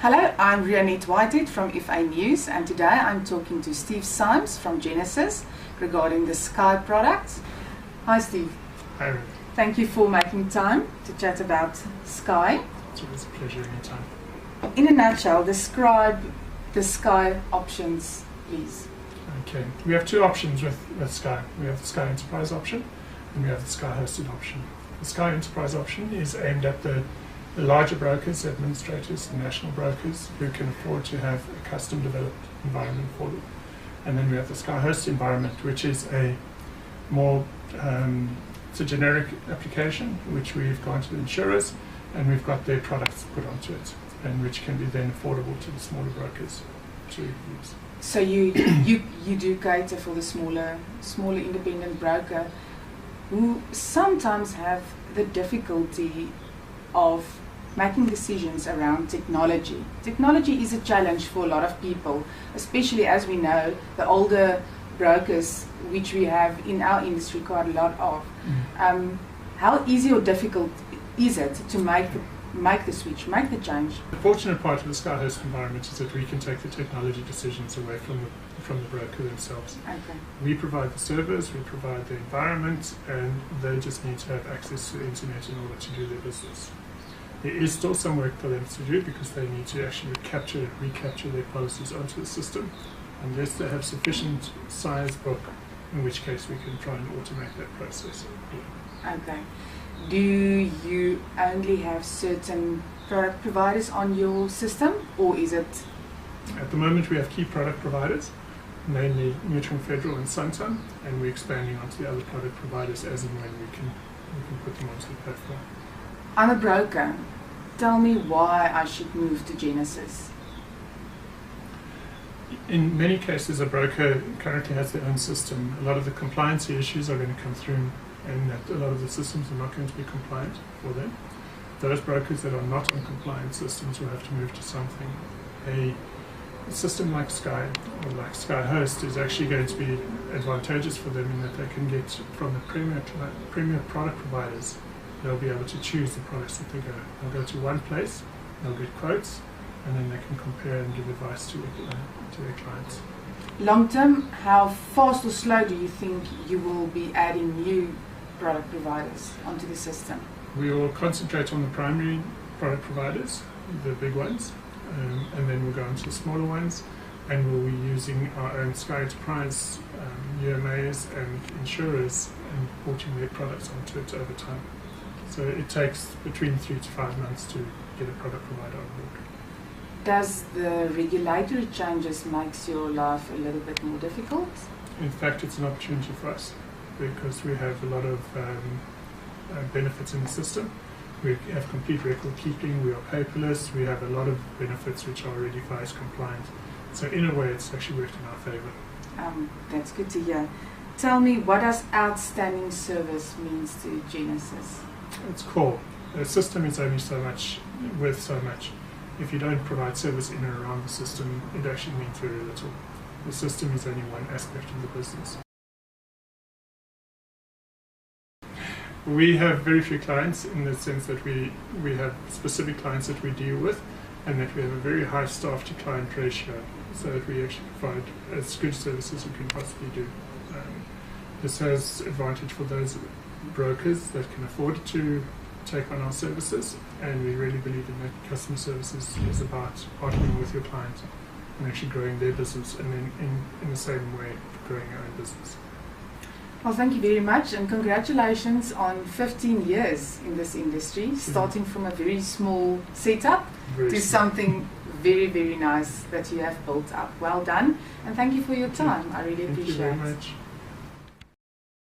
Hello, I'm Rianet Whitehead from FANEWS, and today I'm talking to Steve Symes from Genasys regarding the Sky products. Hi Steve. Hi Rick. Thank you for making time to chat about Sky. It's always a pleasure anytime. In a nutshell, describe the Sky options, please. Okay, we have two options with Sky. We have the Sky Enterprise option and we have the Sky Hosted option. The Sky Enterprise option is aimed at the larger brokers, administrators, and national brokers who can afford to have a custom developed environment for them. And then we have the Sky Host environment, which is a more it's a generic application which we've gone to the insurers and we've got their products put onto it, and which can be then affordable to the smaller brokers to use. So you do cater for the smaller independent broker who sometimes have the difficulty of making decisions around technology. Technology is a challenge for a lot of people, especially as we know the older brokers, which we have in our industry quite a lot of. How easy or difficult is it to make the switch, make the change? The fortunate part of the Sky Host environment is that we can take the technology decisions away from the broker themselves. Okay. We provide the servers, we provide the environment, and they just need to have access to the internet in order to do their business. There is still some work for them to do because they need to actually recapture their policies onto the system, unless they have sufficient size book, in which case we can try and automate that process. Okay. Do you only have certain product providers on your system, or is it? At the moment we have key product providers, mainly Mutual Federal and Sunton, and we're expanding onto the other product providers as and when we can put them onto the platform. I'm a broker. Tell me why I should move to Genasys. In many cases, a broker currently has their own system. A lot of the compliance issues are going to come through, and that a lot of the systems are not going to be compliant for them. Those brokers that are not on compliant systems will have to move to something. A system like Sky or like Sky Host is actually going to be advantageous for them in that they can get from the premier product providers. They'll be able to choose the products that they go. They'll go to one place, they'll get quotes, and then they can compare and give advice to their clients. Long term, how fast or slow do you think you will be adding new product providers onto the system? We will concentrate on the primary product providers, the big ones, and then we'll go on to the smaller ones, and we'll be using our own Sky Enterprise, UMAs and insurers, and porting their products onto it over time. So it takes between 3 to 5 months to get a product provider on board. Does the regulatory changes make your life a little bit more difficult? In fact, it's an opportunity for us because we have a lot of benefits in the system. We have complete record keeping, we are paperless, we have a lot of benefits which are already FIS compliant. So in a way, it's actually worked in our favour. That's good to hear. Tell me, what does outstanding service means to Genasys? It's core. The system is only so much, worth so much. If you don't provide service in and around the system, it actually means very little. The system is only one aspect of the business. We have very few clients in the sense that we have specific clients that we deal with, and that we have a very high staff to client ratio, so that we actually provide as good service as we can possibly do. This has advantage for those brokers that can afford to take on our services, and we really believe in that customer services is about partnering with your client and actually growing their business, and then in the same way growing our own business. Well, thank you very much, and congratulations on 15 years in this industry, starting from a very small setup to something very, very nice that you have built up. Well done, and thank you for your time. I really appreciate it. Thank you very much.